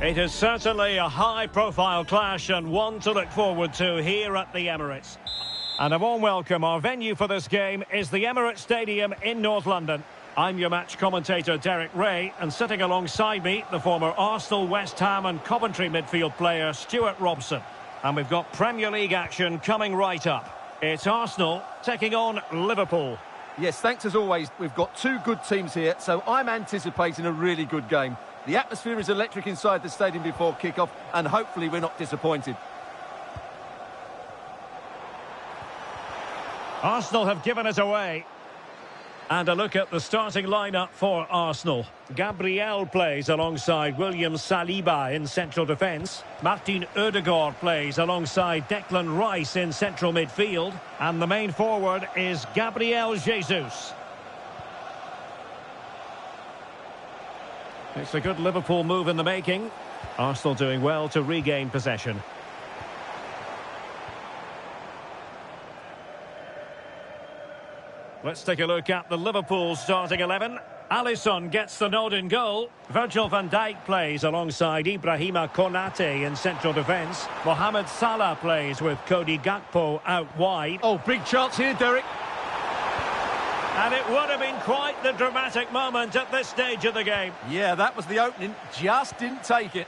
It is certainly a high-profile clash and one to look forward to here at the Emirates. And a warm welcome. Our venue for this game is the Emirates Stadium in North London. I'm your match commentator, Derek Ray, and sitting alongside me, the former Arsenal, West Ham and Coventry midfield player, Stuart Robson. And we've got Premier League action coming right up. It's Arsenal taking on Liverpool. Yes, thanks as always. We've got two good teams here, so I'm anticipating a really good game. The atmosphere is electric inside the stadium before kick-off, and hopefully we're not disappointed. Arsenal have given it away. And a look at the starting lineup for Arsenal. Gabriel plays alongside William Saliba in central defence. Martin Odegaard plays alongside Declan Rice in central midfield. And the main forward is Gabriel Jesus. It's a good Liverpool move in the making. Arsenal doing well to regain possession. Let's take a look at the Liverpool starting 11. Alisson gets the nod in goal. Virgil van Dijk plays alongside Ibrahima Konate in central defence. Mohamed Salah plays with Cody Gakpo out wide. Oh, big chance here, Derek. And it would have been quite the dramatic moment at this stage of the game. Yeah, that was the opening. Just didn't take it.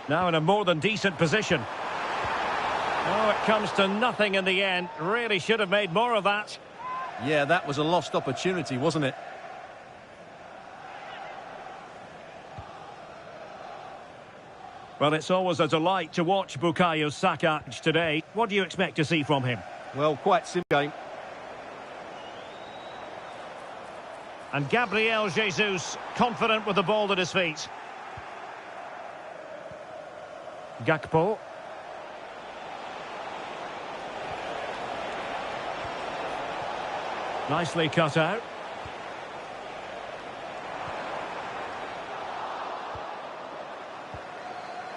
Now in a more than decent position. Oh, it comes to nothing in the end. Really should have made more of that. Yeah, that was a lost opportunity, wasn't it? Well, it's always a delight to watch Bukayo Saka today. What do you expect to see from him? Well, quite simple game. And Gabriel Jesus, confident with the ball at his feet. Gakpo. Nicely cut out.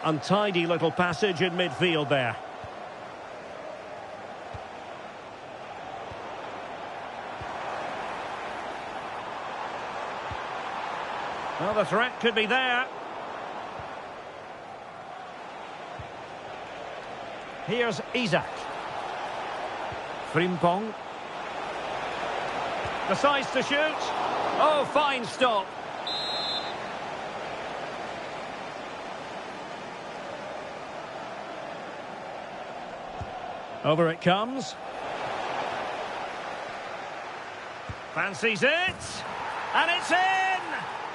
Untidy little passage in midfield there. Well, the threat could be there. Here's Isak. Frimpong. Decides to shoot. Oh, fine stop. Over it comes. Fancies it. And it's in!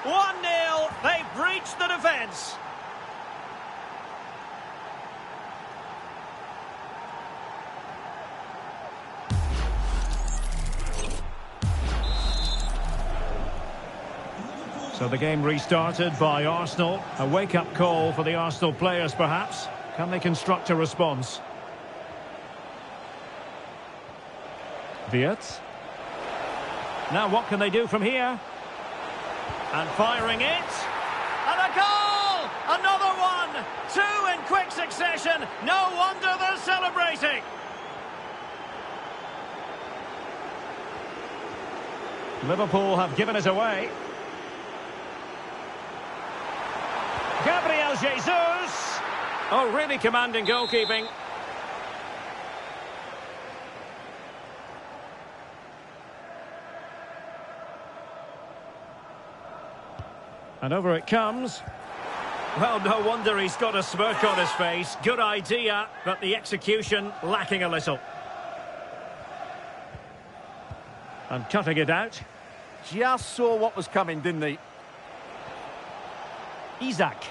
1-0. They've breached the defence. So the game restarted by Arsenal. A wake-up call for the Arsenal players, perhaps. Can they construct a response? Viet. Now what can they do from here? And firing it. And a goal! Another one! Two in quick succession. No wonder they're celebrating. Liverpool have given it away. Gabriel Jesus. Oh, really commanding goalkeeping. And over it comes. Well, no wonder he's got a smirk on his face. Good idea, but the execution lacking a little. And cutting it out. Just saw what was coming, didn't he? Isak.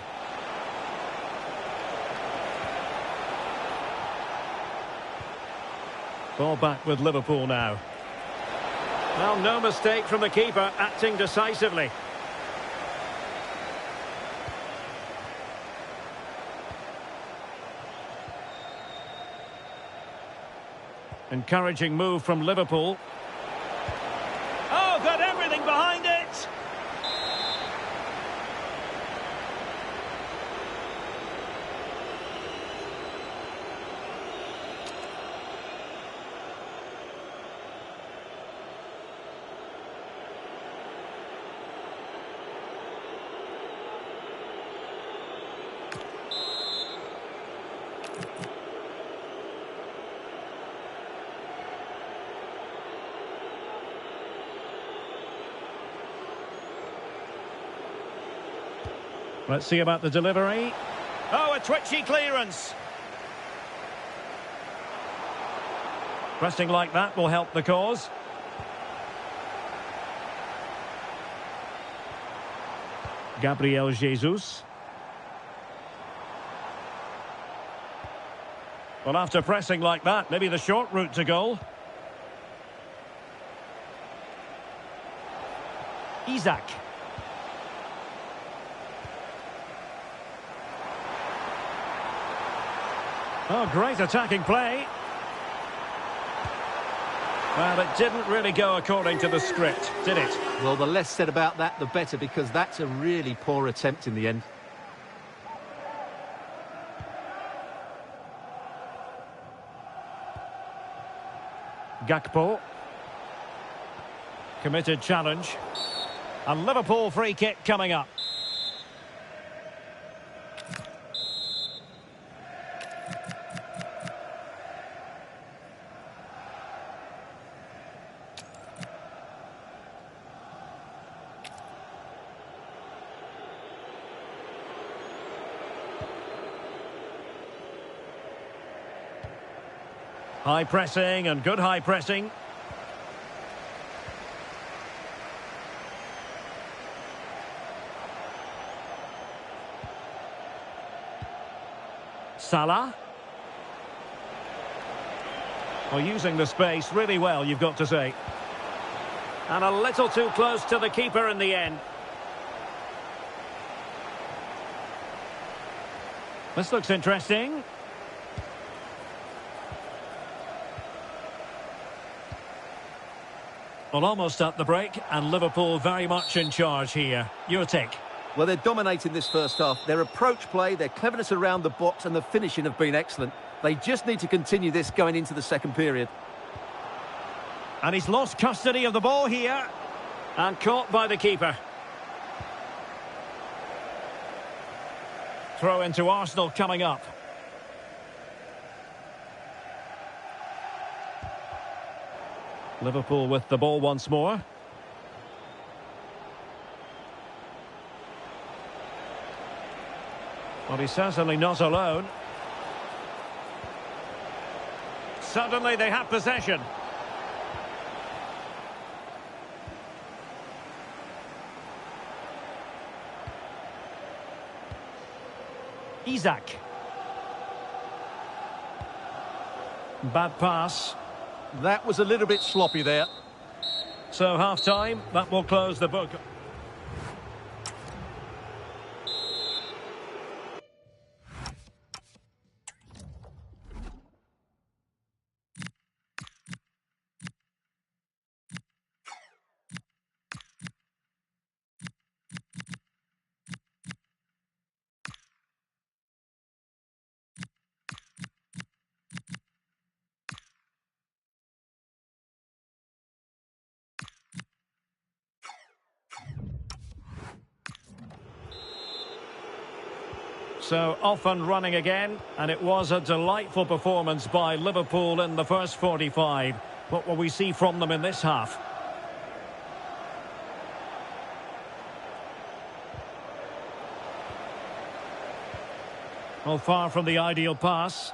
Ball back with Liverpool now. Well, no mistake from the keeper, acting decisively. Encouraging move from Liverpool. Oh, got everything behind it! Let's see about the delivery. Oh, a twitchy clearance. Pressing like that will help the cause. Gabriel Jesus. Well, after pressing like that, maybe the short route to goal. Isaac. Oh, great attacking play. Well, it didn't really go according to the script, did it? Well, the less said about that, the better, because that's a really poor attempt in the end. Gakpo. Committed challenge. And Liverpool free kick coming up. High pressing and good high pressing. Salah. Well, using the space really well, you've got to say. And a little too close to the keeper in the end. This looks interesting. Well, almost at the break, and Liverpool very much in charge here. Your take? Well, they're dominating this first half. Their approach play, their cleverness around the box and the finishing have been excellent. They just need to continue this going into the second period. And he's lost custody of the ball here. And caught by the keeper. Throw into Arsenal coming up. Liverpool with the ball once more. Well, he's certainly not alone. Suddenly they have possession. Isaac. Bad pass. That was a little bit sloppy there. So half-time, that will close the book. So off and running again, and it was a delightful performance by Liverpool in the first 45. What will we see from them in this half? Well, far from the ideal pass.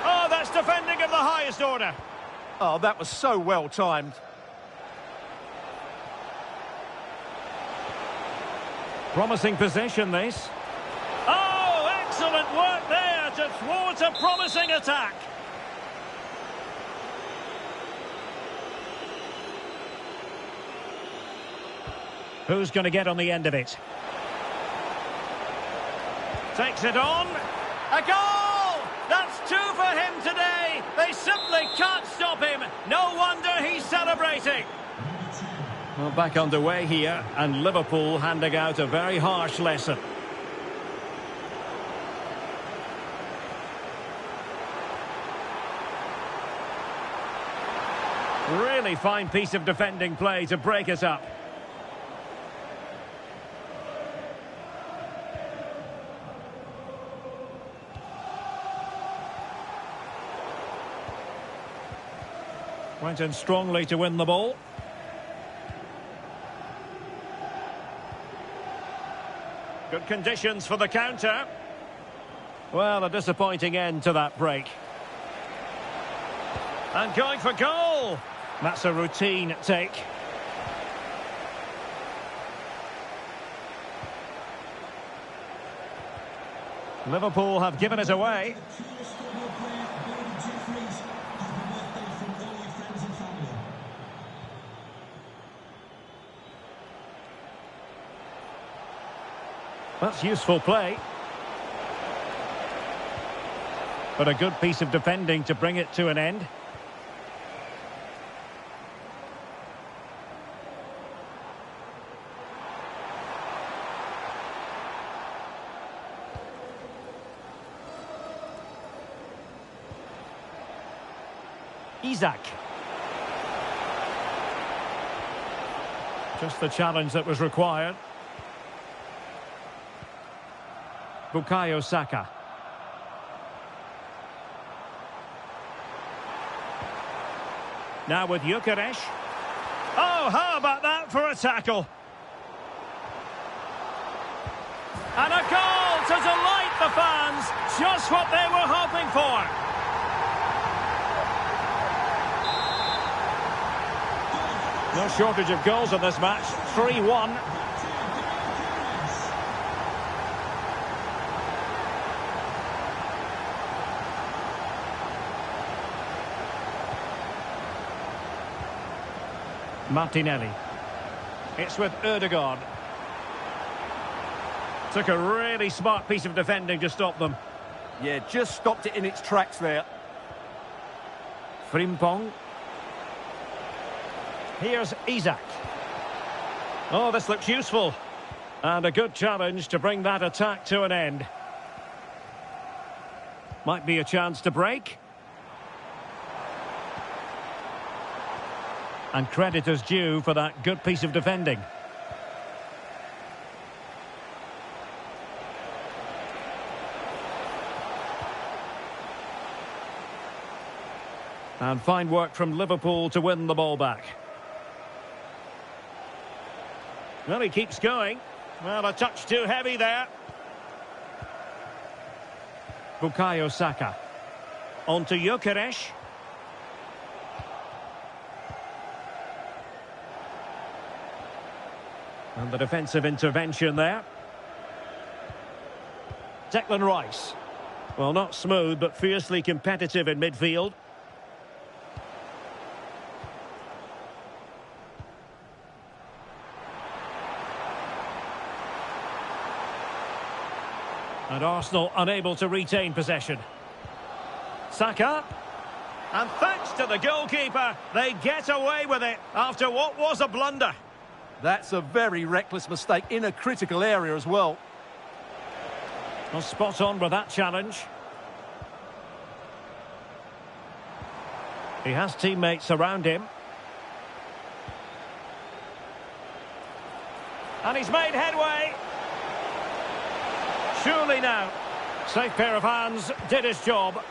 Oh, that's defending of the highest order. Oh, that was so well timed. Promising possession, this. Oh, excellent work there to thwart a promising attack. Who's going to get on the end of it? Takes it on. A goal! That's two for him today. They simply can't stop him. No wonder he's celebrating. Well, back underway here, and Liverpool handing out a very harsh lesson. Really fine piece of defending play to break us up. Went in strongly to win the ball. Good conditions for the counter. Well, a disappointing end to that break. And going for goal. That's a routine take. Liverpool have given it away. That's useful play. But a good piece of defending to bring it to an end. Isak. Just the challenge that was required. Bukayo Saka. Now with Gyökeres. Oh, how about that for a tackle? And a goal to delight the fans. Just what they were hoping for. No shortage of goals in this match. 3-1. Martinelli. It's with Ødegaard. Took a really smart piece of defending to stop them. Yeah, just stopped it in its tracks there. Frimpong. Here's Isak. Oh, this looks useful. And a good challenge to bring that attack to an end. Might be a chance to break. And credit is due for that good piece of defending. And fine work from Liverpool to win the ball back. Well, he keeps going. Well, a touch too heavy there. Bukayo Saka. On to Gyökeres. And the defensive intervention there. Declan Rice. Well, not smooth, but fiercely competitive in midfield. And Arsenal unable to retain possession. Saka. And thanks to the goalkeeper, they get away with it after what was a blunder. That's a very reckless mistake in a critical area as well. Well, spot on with that challenge. He has teammates around him. And he's made headway. Surely now. Safe pair of hands, did his job.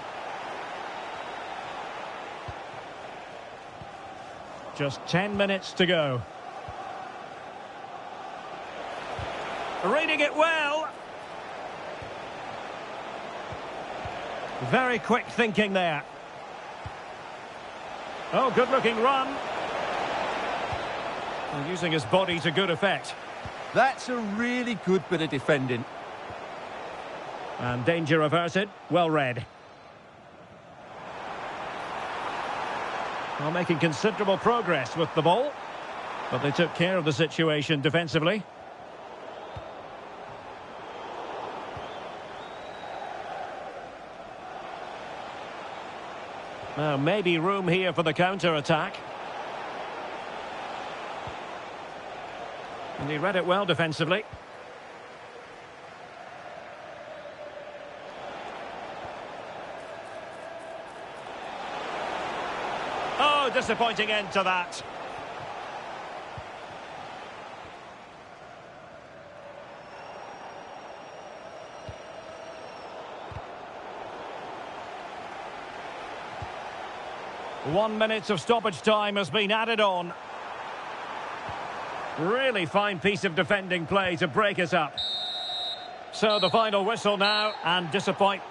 Just 10 minutes to go. Reading it well. Very quick thinking there. Oh, good-looking run. And using his body to good effect. That's a really good bit of defending. And danger averted. Well read. Well, making considerable progress with the ball. But they took care of the situation defensively. Now, maybe room here for the counter-attack. And he read it well defensively. Oh, disappointing end to that. One minute of stoppage time has been added on. Really fine piece of defending play to break us up. So the final whistle now, and disappoint.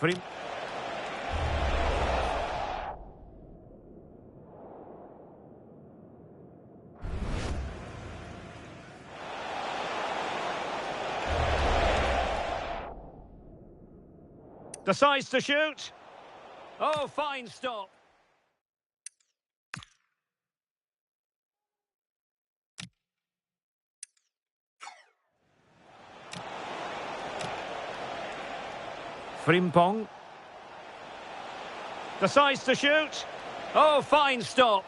Free. Decides to shoot. Oh, fine stop. Frimpong. Decides to shoot. Oh, fine stop.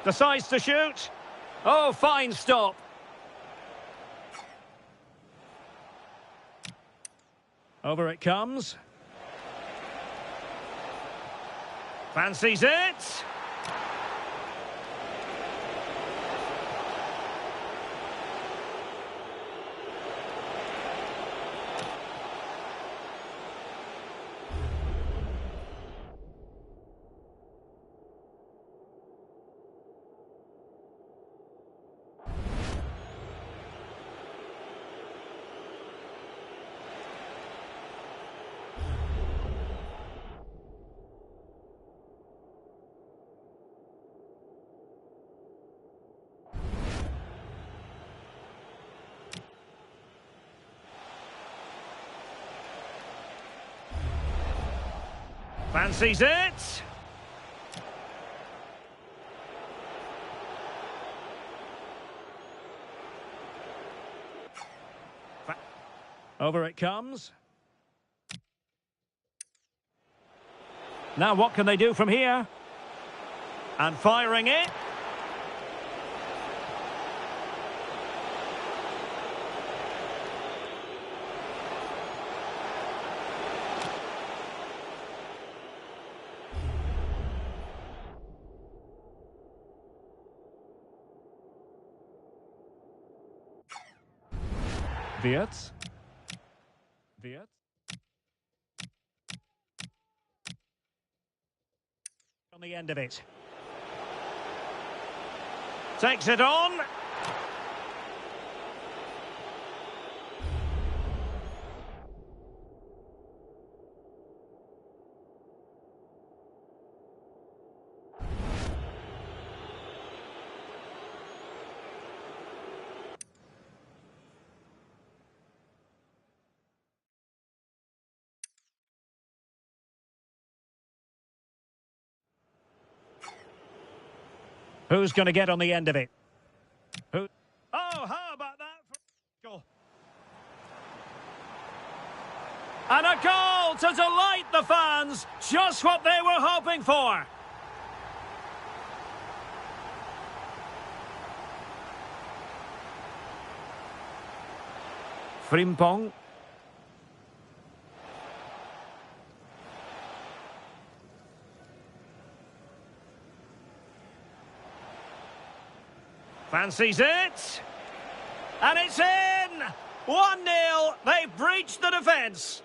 Decides to shoot. Oh, fine stop. Over it comes. Fancies it. Fancies it. Over it comes. Now what can they do from here? And firing it. Wirtz. On the end of it. Takes it on. Who's going to get on the end of it? Who? Oh, how about that? And a goal to delight the fans. Just what they were hoping for. Frimpong. Fancies it. And it's in! 1-0. They've breached the defence.